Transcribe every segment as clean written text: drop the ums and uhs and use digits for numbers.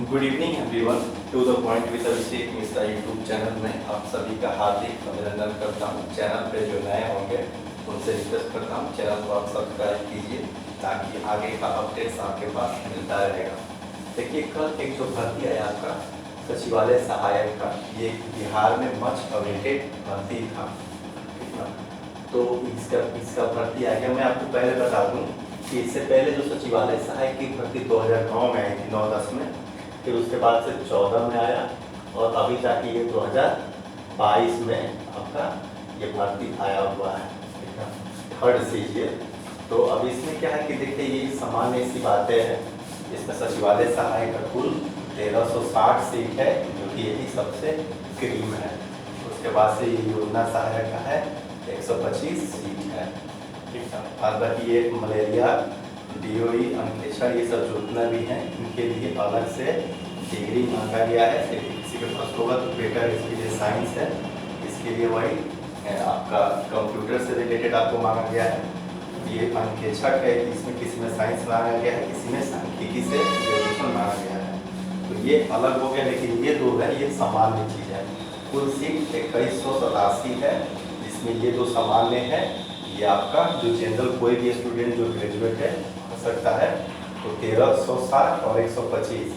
Good evening everyone. To the point with Abhishek Mishra YouTube channel में आप सभी का हार्दिक अभिनंदन करता हूँ। चैनल पे जो नए होंगे उनसे रिक्वेस्ट करता हूँ चैनल को आप सब्सक्राइब कीजिए ताकि आगे का अपडेट्स आपके पास मिलता रहेगा। देखिए, कल एक जो भर्ती आया आपका सचिवालय सहायक का, ये बिहार में मच अवेटेड भर्ती था, ठीक ना। तो इसका भर्ती आ गया। मैं आपको पहले बता दूँ कि इससे पहले जो सचिवालय सहायक की भर्ती 2009 में आई थी, 9-10 में, फिर उसके बाद से 14 में आया और अभी जाके ये 2022 में आपका ये भर्ती आया हुआ है, ठीक है, थर्ड सीट ये। तो अब इसमें क्या है कि देखिए, ये सामान्य सी बातें हैं। इसमें सचिवालय सहायक का कुल 1360 सीट है, जो कि यही सबसे क्रीम है। उसके बाद से ये योजना सहायक का है 125 सीट है, ठीक है। और बाकी ये मलेरिया, DOE, अंकेक्षण, ये सब जितना भी हैं इनके लिए अलग से डिग्री मांगा गया है। यदि किसी के पास होगा तो बेटर, इसके लिए साइंस है, इसके लिए वही आपका कंप्यूटर से रिलेटेड आपको मांगा गया है। ये अंकेक्षक है, इसमें किसी में साइंस मांगा गया है, किसी में सांख्यिकी से ग्रेजुएशन मांगा गया है। तो ये अलग हो गया, लेकिन ये दो है, ये सामान्य चीज़ है। कुल सीट 2187 है, जिसमें ये दो सामान्य है। ये आपका जो जनरल कोई भी स्टूडेंट जो ग्रेजुएट है हो सकता है, तो 1360 और 125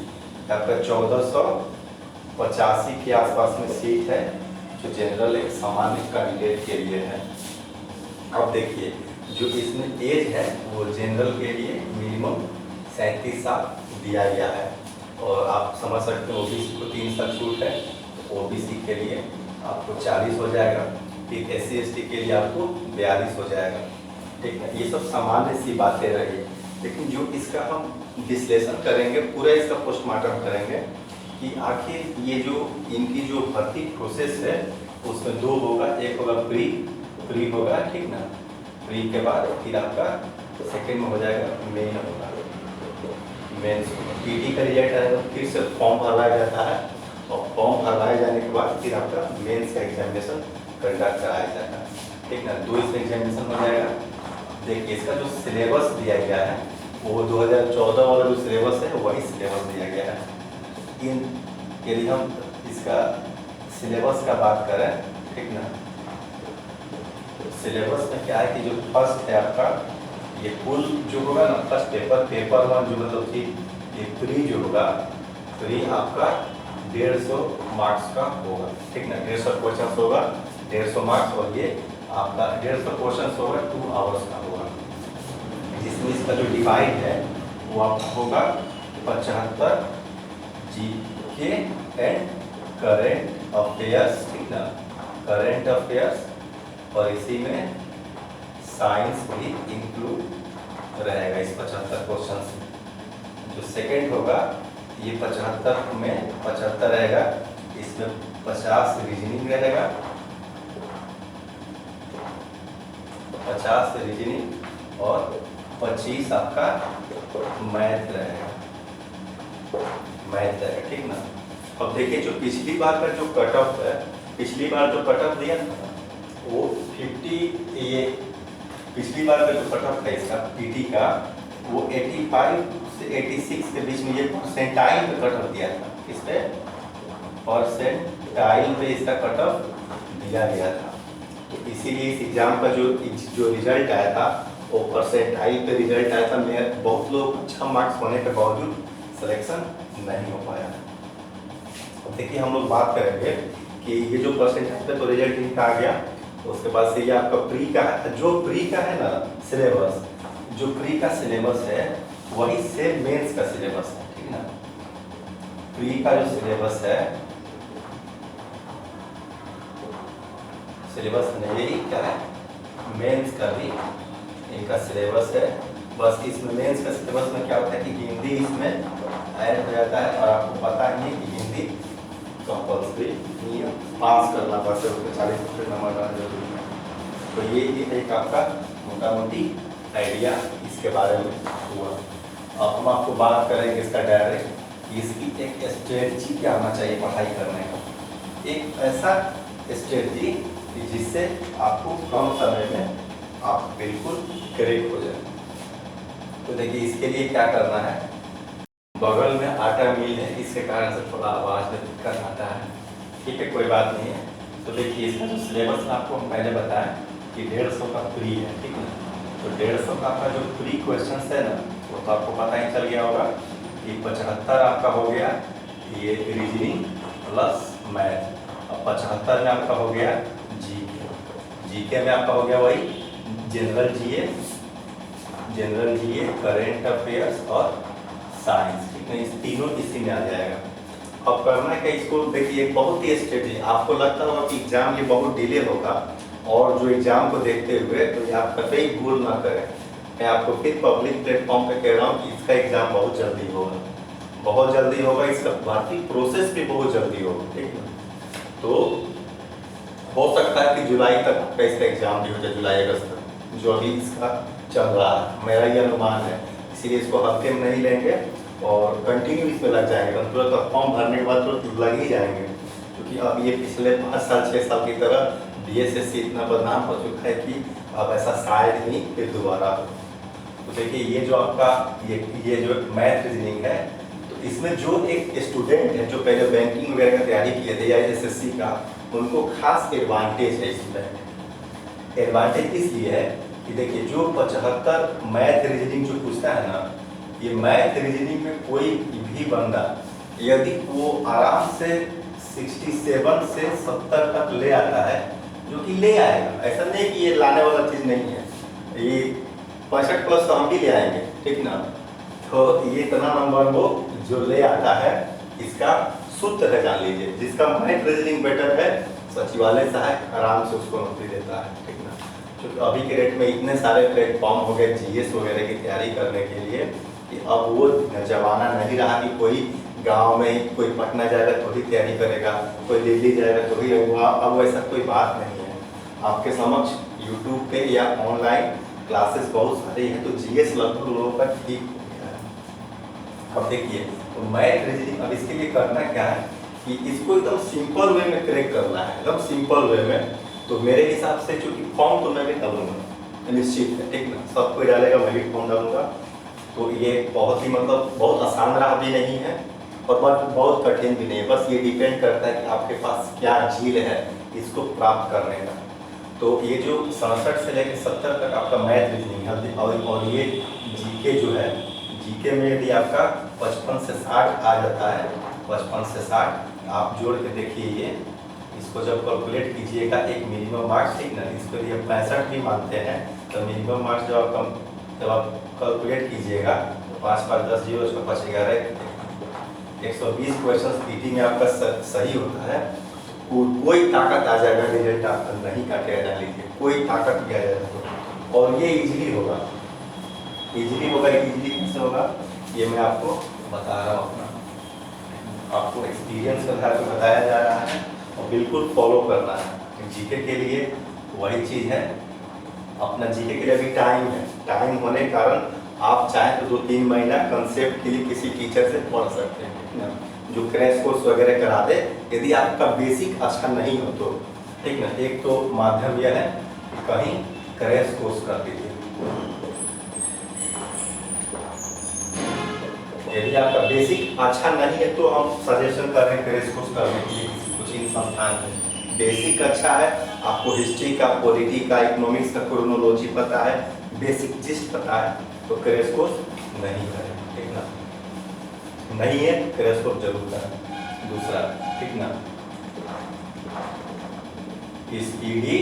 आपका 1485 के आसपास में सीट है, जो जनरल एक सामान्य कैंडिडेट के लिए है। अब देखिए, जो इसमें एज है वो जनरल के लिए मिनिमम 37 साल दिया गया है, और आप समझ सकते हो OBC को 3 साल छूट है, तो OBC के लिए आपको 40 हो जाएगा, ठीक, SC/ST के लिए आपको 42 हो जाएगा, ठीक है। ये सब सामान्य सी बातें रही, लेकिन जो इसका हम विश्लेषण करेंगे, पूरा इसका पोस्टमार्टम करेंगे कि आखिर ये जो इनकी जो भर्ती प्रोसेस है उसमें दो होगा। एक होगा प्री होगा, ठीक ना। प्री के बाद फिर आपका सेकेंड में हो जाएगा मेन होगा, मेंस। PT का रिजल्ट आएगा, फिर से फॉर्म भरवाया जाता है, और फॉर्म भरवाए जाने के बाद फिर आपका मेंस का एग्जामिनेशन कंडक्ट कराया जाएगा, ठीक ना। 2 इसमें एग्जामिनेशन हो जाएगा। देखिए, इसका जो सिलेबस दिया गया है वो 2014 वाला जो सिलेबस है वही सिलेबस दिया गया है। यदि हम इसका सिलेबस का बात करें, ठीक ना, तो सिलेबस में क्या है कि जो फर्स्ट है आपका, ये कुल जो होगा ना, फर्स्ट पेपर 1 जो मतलब कि ये प्री जो होगा, प्री आपका 150 मार्क्स का होगा, ठीक ना। 150 क्वेश्चन होगा, 150 मार्क्स, और ये आपका 150 क्वेश्चन होगा 2 आवर्स का होगा, जिसमें इसका जो डिवाइड है वो आपका होगा 75 GK एंड करेंट अफेयर्स, ठीक ना, करेंट अफेयर्स, और इसी में साइंस भी इंक्लूड रहेगा इस 75 क्वेश्चन में। जो सेकंड होगा ये 75 में 75 रहेगा, इसमें 50 रीजनिंग रहेगा, 50 रीजनिंग, और 25 आपका मैथ रहेगा, ठीक ना। अब देखिए, जो पिछली बार का जो कट ऑफ है, पिछली बार जो कट ऑफ दिया था वो 50, ये पिछली बार का जो कट ऑफ है इसका PT का, वो 85 से 86 के बीच में ये परसेंटाइल पे कट ऑफ दिया था। इस पे परसेंटाइल पे इसका कट ऑफ दिया गया था, तो इसीलिए इस एग्जाम का जो रिजल्ट आया था वो परसेंटाइल पे रिजल्ट आया था। मैं बहुत लोग अच्छा मार्क्स होने के बावजूद सिलेक्शन नहीं हो पाया। अब देखिए, हम लोग बात करेंगे कि ये जो परसेंटाइल पे तो रिजल्ट इनका आ गया, तो उसके बाद से ये आपका प्री का है, जो प्री का है ना सिलेबस, जो प्री का सिलेबस है वही सेम मेंस का सिलेबस है, ठीक ना। प्री का जो सिलेबस है, सिलेबस में यही क्या है, मेंस का भी इनका सिलेबस है। बस इसमें मेंस का सिलेबस में क्या होता है कि हिंदी इसमें ऐड हो जाता है, और आपको पता ही है कि हिंदी कंपल्सरी पास करना पड़ता है, उसमें 40% नंबर डालना जरूरी है। तो ये एक आपका मोटा मोटी आइडिया इसके बारे में हुआ। अब हम आपको बात करेंगे इसका डायरेक्ट, इसकी एक स्ट्रेटजी क्या होना चाहिए पढ़ाई करने का, एक ऐसा स्ट्रेटजी जिससे आपको कम समय में आप बिल्कुल क्रैक हो जाए। तो देखिए, इसके लिए क्या करना है, बगल में आटा मिल है, इसके कारण से थोड़ा आवाज़ में दिक्कत आता है। ठीक है, कोई बात नहीं है। तो देखिए इसका जो सिलेबस आपको हम पहले बताएं कि 150 का फ्री है, ठीक है। तो 150 का आपका जो फ्री क्वेश्चन है ना, वो तो आपको पता ही चल गया होगा कि 75 आपका हो गया ये रीजनिंग प्लस मैथ, और 75 में आपका हो गया जीके। जीके में आपका हो गया वही जनरल जीए, करेंट अफेयर्स और साइंस, ठीक है। इस तीनों इसी में आ जाएगा। अब करना है कि इसको देखिए बहुत ही स्ट्रेटजी, आपको लगता होगा कि एग्जाम ये बहुत डिले होगा, और जो एग्जाम को देखते हुए तो ये आप कतई भूल ना करें। मैं आपको फिर पब्लिक प्लेटफॉर्म पे कह रहा हूँ कि इसका एग्जाम बहुत जल्दी होगा, बहुत जल्दी होगा। इसका भर्ती प्रोसेस भी बहुत जल्दी होगा, ठीक है। तो हो सकता है कि जुलाई तक का इसका एग्जाम भी हो जाए, जुलाई अगस्त तक, जो अभी इसका चल रहा है, मेरा ये अनुमान है। इसीलिए इसको हफ्ते में नहीं लेंगे और कंटिन्यू इसमें लग जाएंगे। हम तुरंत फॉर्म भरने के बाद तुरंत लग ही जाएंगे, क्योंकि अब ये पिछले 5 साल 6 साल की तरह BSSC इतना बदनाम हो चुका है कि अब ऐसा शायद ही फिर दोबारा हो। तो देखिए ये जो आपका ये जो मैथ रीजनिंग है, तो इसमें जो एक स्टूडेंट है जो पहले बैंकिंग वगैरह का तैयारी किए थे या SSC का, उनको खास एडवांटेज है इसमें। एडवांटेज इसलिए है कि देखिए जो 75 मैथ रीजनिंग जो पूछता है ना, ये मैथ रीजनिंग में कोई भी बंदा यदि वो आराम से 67 से 70 तक ले आता है, जो कि ले आएगा, ऐसा नहीं कि ये लाने वाला चीज़ नहीं है, ये 65 प्लस तो हम भी ले आएंगे, ठीक ना। तो ये इतना नंबर वो जो ले आता है, इसका सूत्र है जान लीजिए। जिसका मैथ रीजनिंग बेटर है, सचिवालय सहायक आराम से उसको नौकरी देता है, ठीक ना। क्योंकि अभी के डेट में इतने सारे प्लेटफॉर्म हो गए GS वगैरह की तैयारी करने के लिए कि अब वो जमाना नहीं रहा कि कोई गांव में कोई पटना जाएगा तो ही तैयारी करेगा, कोई दिल्ली जाएगा तो ही होगा। अब वैसा कोई बात नहीं है। आपके समक्ष यूट्यूब पे या ऑनलाइन क्लासेस बहुत सारी हैं, तो GS लगभग लोगों का ठीक हो गया है। अब देखिए तो मैथ रीजनिंग, अब इसके लिए करना क्या है कि इसको एकदम सिंपल वे में क्रैक करना है, एकदम सिंपल वे में। तो मेरे हिसाब से चूंकि फॉर्म तो मैं भी डालूंगा निश्चित है, ठीक ना, सब कोई डालेगा, मैं भी फॉर्म डालूंगा। तो ये बहुत ही मतलब बहुत आसान राह भी नहीं है और बहुत कठिन भी नहीं है, बस ये डिपेंड करता है कि आपके पास क्या झील है इसको प्राप्त करने का। तो ये जो 67 से लेकर 70 तक आपका मैथ रीजनिंग है, और ये जीके जो है, जीके में यदि आपका 55 से 60 आ जाता है, 55 से 60 आप जोड़ के देखिए, ये इसको जब कैलकुलेट कीजिएगा एक मिनिमम मार्क्स, ठीक ना, इसको लिए 65 भी मानते हैं, तो मिनिमम मार्क्स जब आप कैलकुलेट कीजिएगा तो 5 5 10 0 6 5 11 120 क्वेश्चन PT में आपका सही होता है। कोई ताकत आ जाएगा, रिजल्ट आपका नहीं काटेगा, जान लीजिए, कोई ताकत भी आ जाएगा तो। और ये इजीली होगा, इजीली कैसे होगा ये मैं आपको बता रहा हूँ, अपना आपको एक्सपीरियंस के आधार पर बताया जा रहा है और बिल्कुल फॉलो करना है। जीके के लिए वही चीज़ है, अपना जीके के लिए अभी टाइम है, टाइम होने के कारण आप चाहें तो 2-3 महीना कंसेप्ट के लिए किसी टीचर से पढ़ सकते हैं, जो क्रैश कोर्स वगैरह करा दे, यदि आपका बेसिक अच्छा नहीं हो तो, ठीक ना। एक तो माध्यम यह है कि कहीं क्रैश कोर्स कर दीजिए। यदि आपका बेसिक अच्छा नहीं है तो हम सजेशन कर रहे हैं क्रैश कोर्स करने के लिए किसी कोचिंग संस्थान में। बेसिक अच्छा है, आपको हिस्ट्री का, पॉलिटी का, इकोनॉमिक्स का क्रोनोलॉजी पता है, बेसिक जिस्ट पता है, तो क्रैश कोर्स नहीं करें, ठीक ना। नहीं है क्रैश कोर्स जरूर करें। दूसरा, ठीक ना, स्पीडी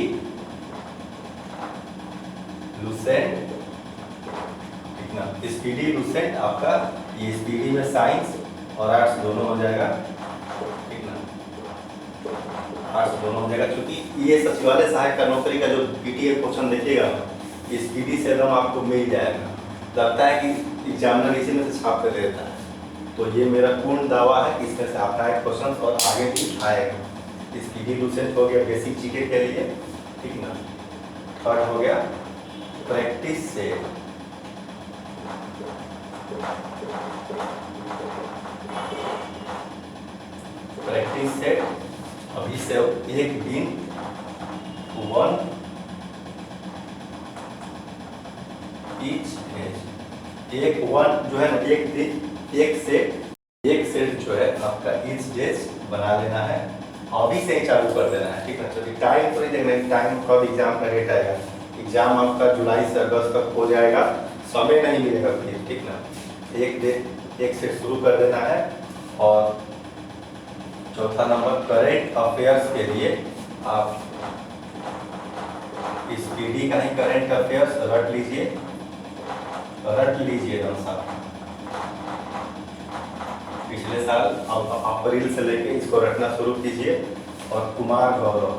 लुसेंट, ठीक ना, स्पीडी लुसेंट आपका ये स्पीडी में साइंस और आर्ट्स दोनों हो जाएगा, ठीक ना, आर्ट्स दोनों हो जाएगा। क्योंकि ये सचिवालय सहायक का नौकरी का जो PTF क्वेश्चन देखिएगा, स्पीडी से एकदम आपको मिल जाएगा। लगता है कि एग्जामिनर इसी में से छाप कर देता है, तो ये मेरा पूर्ण दावा है कि इसमें से आता है क्वेश्चन और आगे भी आएगा। स्पीडी लुसेंट हो गया बेसिक जीके के लिए, ठीक ना। थर्ड हो गया प्रैक्टिस सेट, प्रैक्टिस सेट अभी से एक दिन 1 ईच एज, एक 1 जो है ना, एक दिन एक सेट जो है आपका ईच डेज बना लेना है, अभी से ही चालू कर देना है, ठीक है। चलिए टाइम तो नहीं देखना है, टाइम कब एग्जाम का डेट आएगा, एग्जाम आपका जुलाई से अगस्त तक हो जाएगा, समय नहीं मिलेगा फिर, ठीक ना। एक से शुरू कर देना है। और चौथा नंबर करेंट अफेयर्स के लिए आप इस पीडी का ही करंट अफेयर्स रट लीजिए एकदम साहब। पिछले साल अप्रैल से लेके इसको रटना शुरू कीजिए। और कुमार गौरव,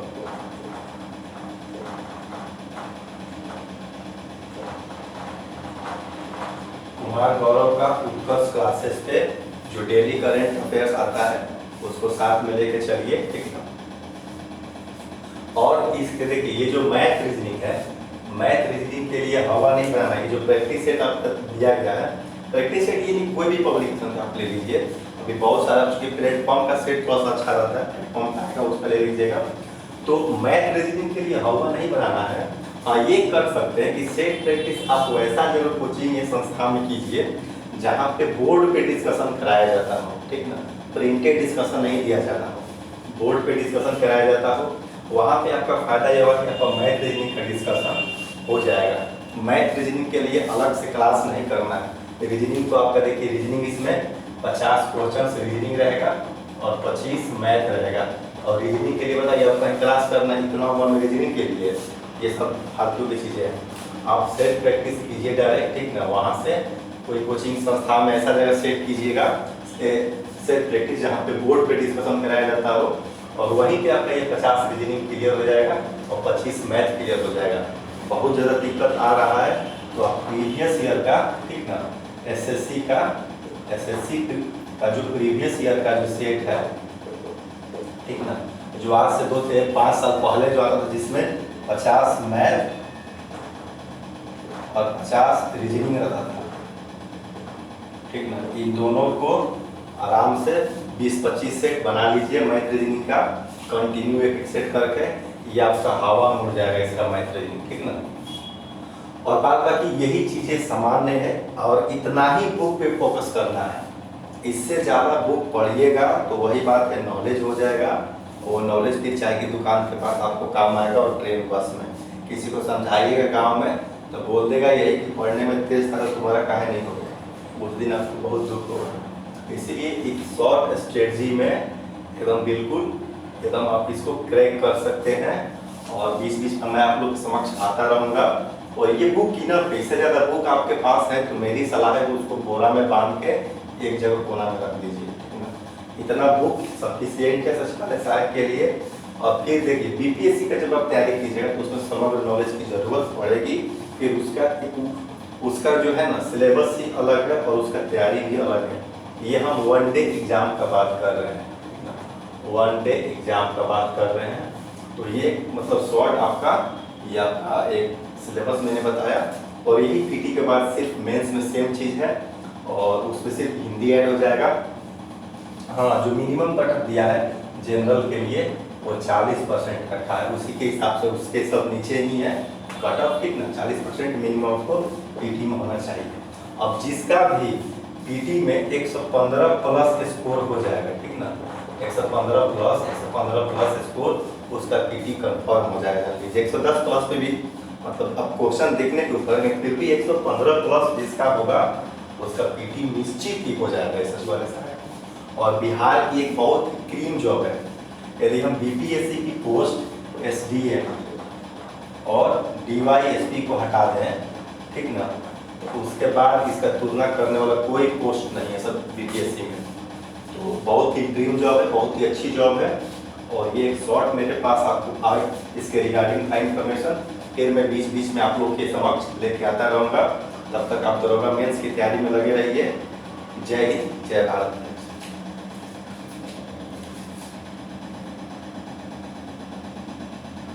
का उत्कर्ष क्लासेस पे जो डेली करंट अफेयर्स आता है उसको साथ में लेके चलिए, ठीक है। और इसके देखिए ये जो मैथ रीजनिंग है, मैथ रीजनिंग के लिए हवा नहीं बनाना है। ये जो प्रैक्टिस सेट आपको दिया गया है, प्रैक्टिस सेट ये नहीं, कोई भी पब्लिकेशन का आप ले लीजिए। अभी बहुत सारा चूंकि प्लेटफॉर्म का सेट थोड़ा सा अच्छा रहता है, प्लेटफॉर्म का आएगा उस पर ले लीजिएगा। तो मैथ रीजनिंग के लिए हवा नहीं बनाना है। हाँ, ये कर सकते हैं कि सेट प्रैक्टिस आप वैसा जगह कोचिंग या संस्था में कीजिए जहाँ पे बोर्ड पे डिस्कशन कराया जाता हो, ठीक ना, प्रिंटेड डिस्कशन नहीं दिया जाता हो, बोर्ड पे डिस्कशन कराया जाता हो। वहाँ पे आपका फायदा ये होगा कि आपका मैथ रीजनिंग का डिस्कशन हो जाएगा। मैथ रीजनिंग के लिए अलग से क्लास नहीं करना है। रीजनिंग तो आपका देखिए, रीजनिंग इसमें 50 क्वेश्चन रीजनिंग रहेगा और 25 मैथ रहेगा। और रीजनिंग के लिए बताइए आपका क्लास करना इतना वन रीजनिंग के लिए, ये सब फालतू की चीज़ें हैं। आप सेल्फ प्रैक्टिस कीजिए डायरेक्ट, ठीक ना। वहाँ से कोई कोचिंग संस्था में ऐसा जगह सेट कीजिएगा सेल्फ प्रैक्टिस जहाँ पे बोर्ड पे डिस्कशन कराया जाता हो, और वहीं पे आपका ये 50 रीजनिंग क्लियर हो जाएगा और 25 मैथ क्लियर हो जाएगा। बहुत ज़्यादा दिक्कत आ रहा है तो आप प्रीवियस ईयर का, ठीक ना, एसएससी का जो प्रीवियस ईयर का जो सेट है, ठीक ना, जो आज से 2 से 5 साल पहले जो आता था, जिसमें 50 मैथ और 50 रीजनिंग रहता था, ठीक ना। इन दोनों को आराम से 20-25 सेट बना लीजिए मैथ रीजनिंग का, कंटिन्यू एक सेट करके, ये आपका हवा मुड़ जाएगा इसका मैथ रीजनिंग, ठीक ना। और बात बाकी यही चीज़ें सामान्य है और इतना ही बुक पे फोकस करना है। इससे ज़्यादा बुक पढ़िएगा तो वही बात है, नॉलेज हो जाएगा। वो नॉलेज फिर चाय की दुकान के पास आपको काम आएगा और ट्रेन बस में। किसी को समझाइएगा गाँव में तो बोल देगा यही कि पढ़ने में तेज था, तुम्हारा काहे नहीं हो गया, उस दिन आपको बहुत दुख होगा। इसीलिए एक शॉर्ट स्ट्रेटजी में एकदम बिल्कुल एकदम आप इसको क्रैक कर सकते हैं। और बीच-बीच में मैं आप लोग के समक्ष आता रहूँगा। और ये बुक इनफ है, इससे ज़्यादा बुक आपके पास है तो मेरी सलाह है कि उसको बोरा में बांध के एक जगह कोना में रख दीजिए, इतना बुक सफिशिएंट है सचिवालय सहायक के लिए। और फिर देखिए बीपीएससी का जब आप तैयारी कीजिएगा तो उसमें समग्र नॉलेज की जरूरत पड़ेगी। फिर उसका जो है ना सिलेबस ही अलग है और उसका तैयारी भी अलग है। ये हम 1 डे एग्जाम का बात कर रहे हैं, 1 डे एग्जाम का बात कर रहे हैं। तो ये मतलब शॉर्ट आपका या एक सिलेबस मैंने बताया। और यही पीटी के बाद सिर्फ मेंस में सेम चीज़ है और उसमें सिर्फ हिंदी ऐड हो जाएगा। हाँ, जो मिनिमम कटअप दिया है जनरल के लिए वो 40% रखा है, उसी के हिसाब से उसके सब नीचे ही है कटअप, ठीक ना। 40% मिनिमम आपको पीटी में होना चाहिए। अब जिसका भी पीटी में 115 प्लस स्कोर हो जाएगा, ठीक ना, 115 प्लस स्कोर उसका पीटी कंफर्म हो जाएगा। 110 प्लस पे भी मतलब अब क्वेश्चन देखने के ऊपर है, फिर भी 115 प्लस जिसका होगा उसका पीटी निश्चित ही हो जाएगा सचिवालय सहायक। और बिहार की एक बहुत क्रीम जॉब है। यदि हम बीपीएससी की पोस्ट एसडीएम और डीवाईएसपी को हटा दें, ठीक ना, तो उसके बाद इसका तुलना करने वाला कोई पोस्ट नहीं है सब बीपीएससी में। तो बहुत ही ड्रीम जॉब है, बहुत ही अच्छी जॉब है। और ये एक शॉर्ट मेरे पास आपको आज इसके रिगार्डिंग था इन्फॉर्मेशन। फिर मैं बीच-बीच में आप लोगों के समक्ष लेके आता रहूँगा। तब तक आप दरोगा मेंस की तैयारी में लगे रहिए। जय हिंद, जय भारत।